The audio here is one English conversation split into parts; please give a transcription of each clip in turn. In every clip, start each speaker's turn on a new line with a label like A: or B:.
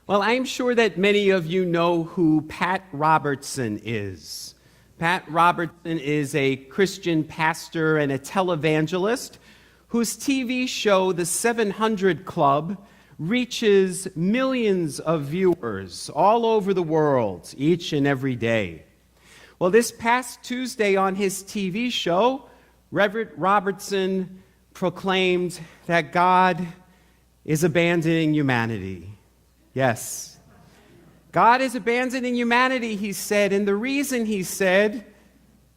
A: Well, I'm sure that many of you know who Pat Robertson is. Pat Robertson is a Christian pastor and a televangelist whose TV show, The 700 Club, reaches millions of viewers all over the world each and every day. Well, this past Tuesday on his TV show, Reverend Robertson proclaimed that God is abandoning humanity. Yes. God is abandoning humanity, he said, and the reason, he said,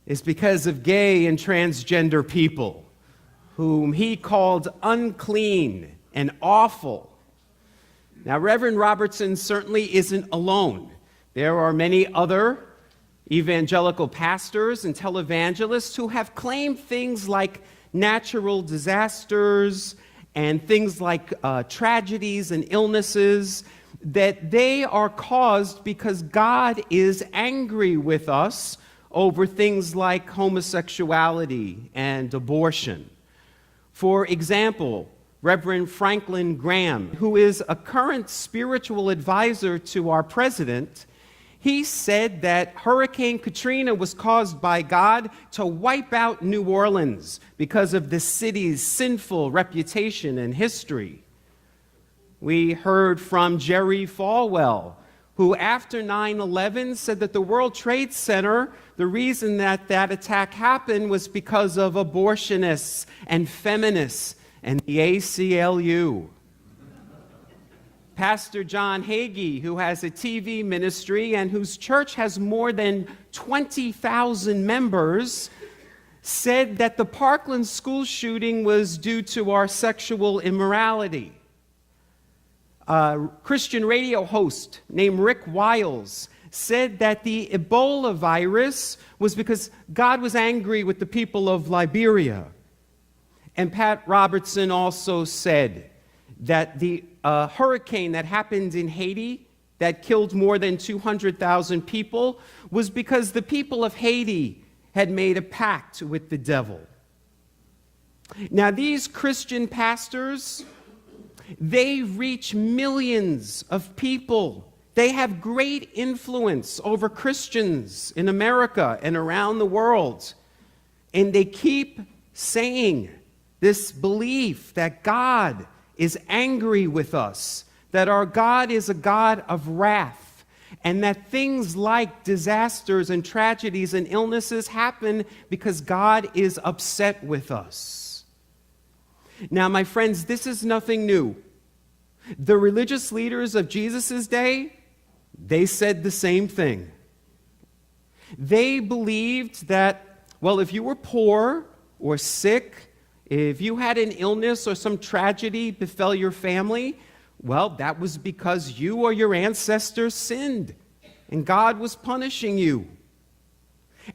A: is because of gay and transgender people, whom he called unclean and awful. Now, Reverend Robertson certainly isn't alone. There are many other evangelical pastors and televangelists who have claimed things like natural disasters and things like tragedies and illnesses, that they are caused because God is angry with us over things like homosexuality and abortion. For example, Reverend Franklin Graham, who is a current spiritual advisor to our president, he said that Hurricane Katrina was caused by God to wipe out New Orleans because of the city's sinful reputation and history. We heard from Jerry Falwell, who after 9/11 said that the World Trade Center, the reason that attack happened was because of abortionists and feminists and the ACLU. Pastor John Hagee, who has a TV ministry and whose church has more than 20,000 members, said that the Parkland school shooting was due to our sexual immorality. A Christian radio host named Rick Wiles said that the Ebola virus was because God was angry with the people of Liberia. And Pat Robertson also said that the hurricane that happened in Haiti that killed more than 200,000 people was because the people of Haiti had made a pact with the devil. Now, these Christian pastors, they reach millions of people. They have great influence over Christians in America and around the world. And they keep saying this belief that God is angry with us, that our God is a God of wrath, and that things like disasters and tragedies and illnesses happen because God is upset with us. Now, my friends, this is nothing new. The religious leaders of Jesus' day, they said the same thing. They believed that, well, if you were poor or sick, if you had an illness or some tragedy befell your family, well, that was because you or your ancestors sinned, and God was punishing you.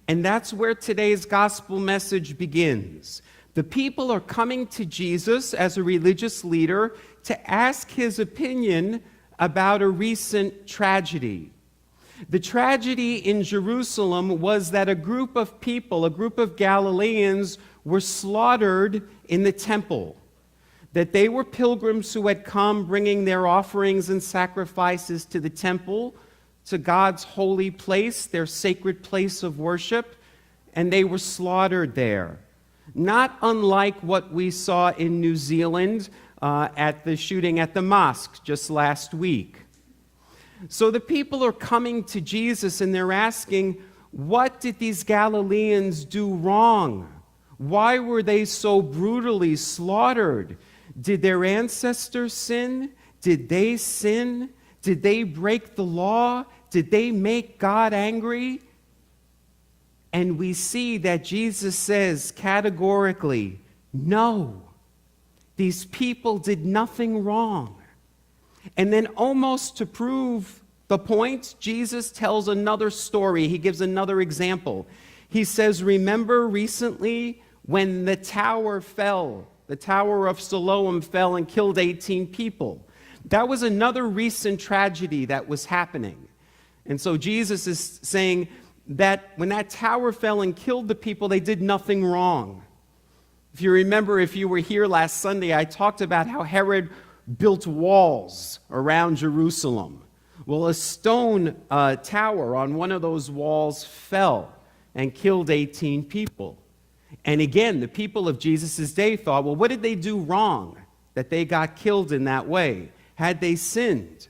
A: And that's where today's gospel message begins. The people are coming to Jesus as a religious leader to ask his opinion about a recent tragedy. The tragedy in Jerusalem was that a group of people, a group of Galileans, were slaughtered in the temple. That they were pilgrims who had come bringing their offerings and sacrifices to the temple, to God's holy place, their sacred place of worship, and they were slaughtered there. Not unlike what we saw in New Zealand at the shooting at the mosque just last week. So the people are coming to Jesus and they're asking, what did these Galileans do wrong? Why were they so brutally slaughtered? Did their ancestors sin? Did they sin? Did they break the law? Did they make God angry? And we see that Jesus says categorically, no, these people did nothing wrong. And then almost to prove the point, Jesus tells another story. He gives another example. He says, remember recently when the tower fell, the Tower of Siloam fell and killed 18 people. That was another recent tragedy that was happening. And so Jesus is saying that when that tower fell and killed the people, they did nothing wrong. If you remember, if you were here last Sunday, I talked about how Herod built walls around Jerusalem. Well, a stone tower on one of those walls fell and killed 18 people. And again, the people of Jesus' day thought, well, what did they do wrong that they got killed in that way? Had they sinned?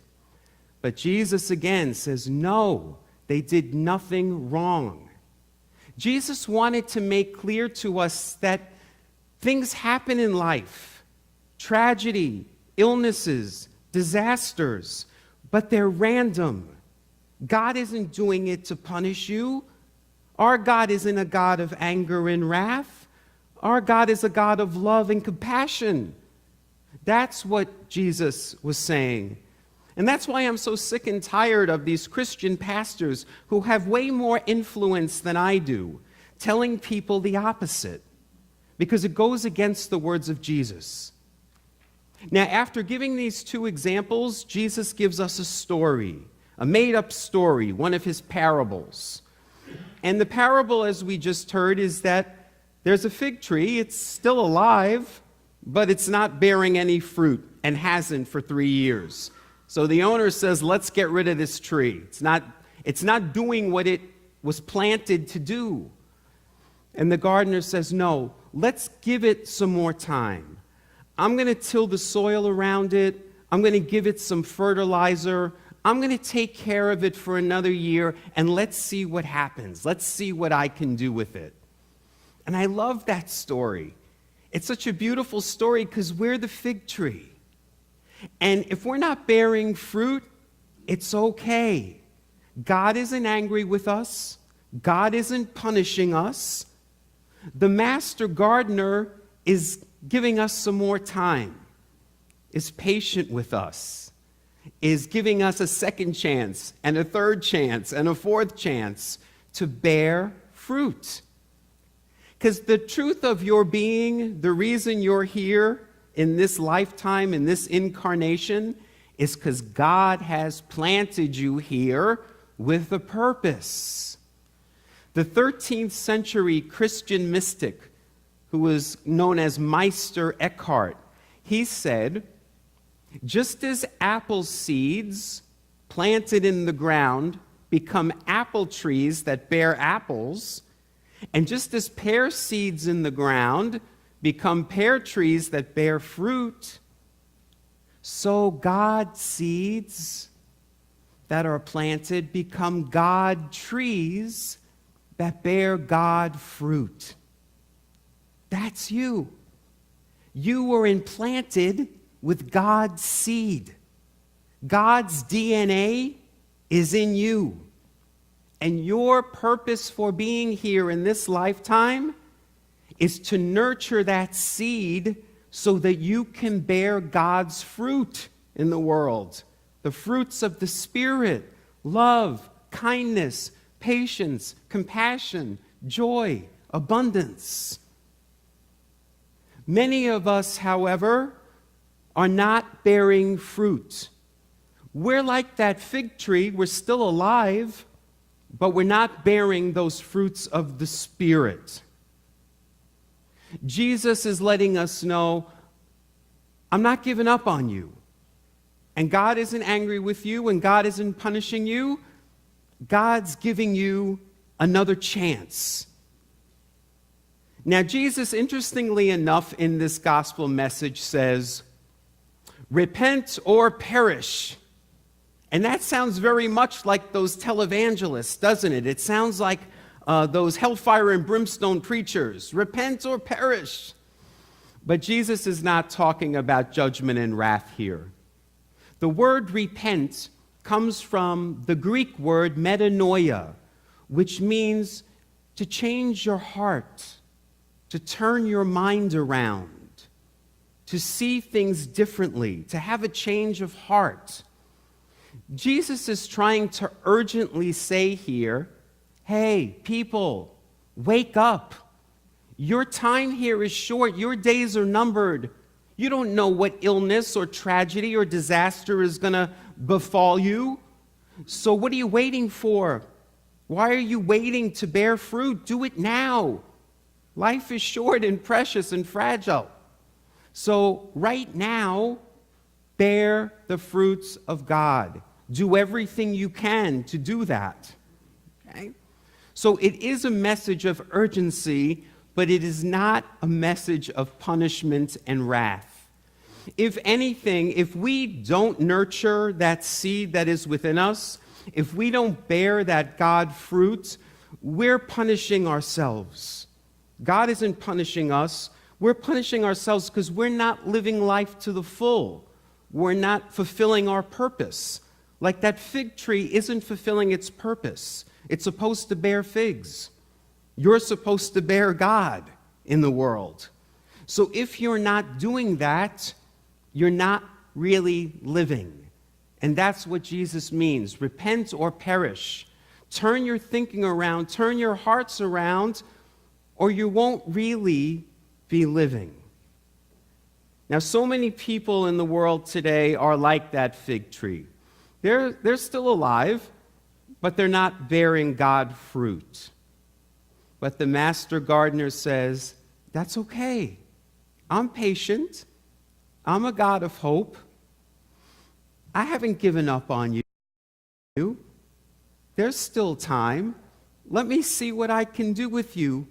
A: But Jesus again says, no, they did nothing wrong. Jesus wanted to make clear to us that things happen in life, tragedy, illnesses, disasters, but they're random. God isn't doing it to punish you. Our God isn't a God of anger and wrath. Our God is a God of love and compassion. That's what Jesus was saying. And that's why I'm so sick and tired of these Christian pastors who have way more influence than I do, telling people the opposite, because it goes against the words of Jesus. Now, after giving these two examples, Jesus gives us a story, a made-up story, one of his parables. And the parable, as we just heard, is that there's a fig tree. It's still alive, but it's not bearing any fruit and hasn't for 3 years. So the owner says, let's get rid of this tree. It's not doing what it was planted to do. And the gardener says, no, let's give it some more time. I'm going to till the soil around it. I'm going to give it some fertilizer. I'm going to take care of it for another year, and let's see what happens. Let's see what I can do with it. And I love that story. It's such a beautiful story because we're the fig tree. And if we're not bearing fruit, it's okay. God isn't angry with us. God isn't punishing us. The master gardener is giving us some more time, is patient with us, is giving us a second chance and a third chance and a fourth chance to bear fruit. Because the truth of your being, the reason you're here in this lifetime, in this incarnation, is because God has planted you here with a purpose. The 13th century Christian mystic, who was known as Meister Eckhart, he said, just as apple seeds planted in the ground become apple trees that bear apples, and just as pear seeds in the ground become pear trees that bear fruit, so God seeds that are planted become God trees that bear God fruit. That's you. You were implanted with God's seed. God's DNA is in you. And your purpose for being here in this lifetime is to nurture that seed so that you can bear God's fruit in the world. The fruits of the Spirit, love, kindness, patience, compassion, joy, abundance. Many of us, however, are not bearing fruit. We're like that fig tree. We're still alive, but we're not bearing those fruits of the Spirit. Jesus is letting us know, I'm not giving up on you. And God isn't angry with you, and God isn't punishing you. God's giving you another chance. Now, Jesus, interestingly enough, in this gospel message says, repent or perish. And that sounds very much like those televangelists, doesn't it? It sounds like those hellfire and brimstone preachers. Repent or perish. But Jesus is not talking about judgment and wrath here. The word repent comes from the Greek word metanoia, which means to change your heart, to turn your mind around, to see things differently, to have a change of heart. Jesus is trying to urgently say here, hey, people, wake up. Your time here is short. Your days are numbered. You don't know what illness or tragedy or disaster is going to befall you. So what are you waiting for? Why are you waiting to bear fruit? Do it now. Life is short and precious and fragile. So right now, bear the fruits of God. Do everything you can to do that. Okay? So it is a message of urgency, but it is not a message of punishment and wrath. If anything, if we don't nurture that seed that is within us, if we don't bear that God fruit, we're punishing ourselves. God isn't punishing us. We're punishing ourselves because we're not living life to the full. We're not fulfilling our purpose. Like that fig tree isn't fulfilling its purpose. It's supposed to bear figs. You're supposed to bear God in the world. So if you're not doing that, you're not really living. And that's what Jesus means. Repent or perish. Turn your thinking around, turn your hearts around, or you won't really be living. Now, so many people in the world today are like that fig tree. They're still alive, but they're not bearing God fruit. But the master gardener says, that's okay. I'm patient. I'm a God of hope. I haven't given up on you. There's still time. Let me see what I can do with you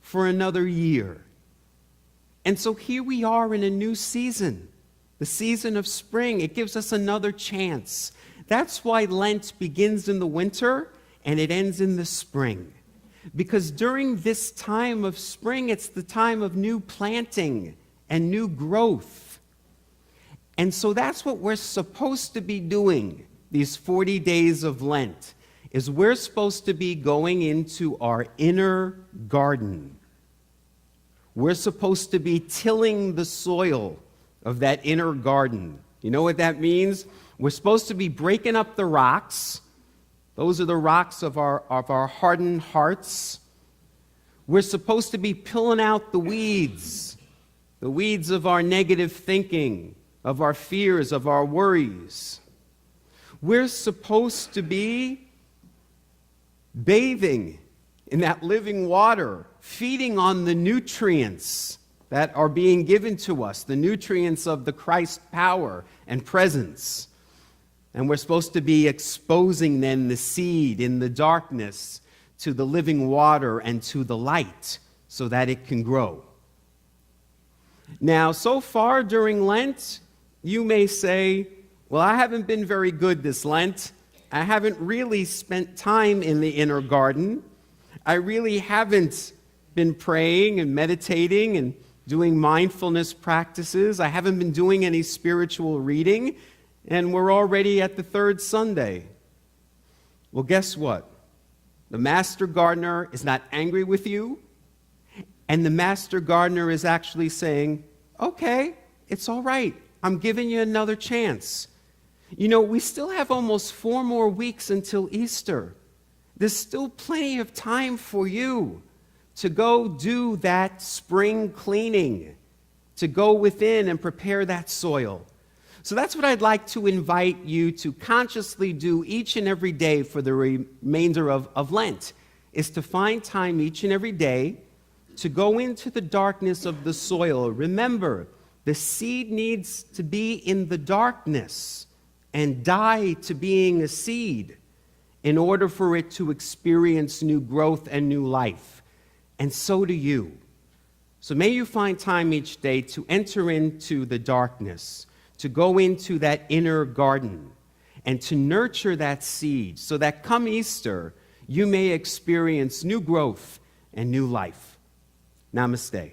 A: for another year. And so here we are in a new season, the season of spring. It gives us another chance. That's why Lent begins in the winter and it ends in the spring. Because during this time of spring, it's the time of new planting and new growth. And so that's what we're supposed to be doing these 40 days of Lent, is we're supposed to be going into our inner garden. We're supposed to be tilling the soil of that inner garden. You know what that means? We're supposed to be breaking up the rocks. Those are the rocks of our hardened hearts. We're supposed to be pulling out the weeds of our negative thinking, of our fears, of our worries. We're supposed to be bathing in that living water, feeding on the nutrients that are being given to us, the nutrients of the Christ power and presence. And we're supposed to be exposing then the seed in the darkness to the living water and to the light so that it can grow. Now, so far during Lent, you may say, well, I haven't been very good this Lent. I haven't really spent time in the inner garden. I really haven't been praying and meditating and doing mindfulness practices. I haven't been doing any spiritual reading, and we're already at the third Sunday. Well, guess what? The master gardener is not angry with you, and the master gardener is actually saying, okay, it's all right. I'm giving you another chance. You know, we still have almost 4 more weeks until Easter. There's still plenty of time for you to go do that spring cleaning, to go within and prepare that soil. So that's what I'd like to invite you to consciously do each and every day for the remainder of Lent, is to find time each and every day to go into the darkness of the soil. Remember, the seed needs to be in the darkness and die to being a seed in order for it to experience new growth and new life. And so do you. So may you find time each day to enter into the darkness, to go into that inner garden, and to nurture that seed so that come Easter, you may experience new growth and new life. Namaste.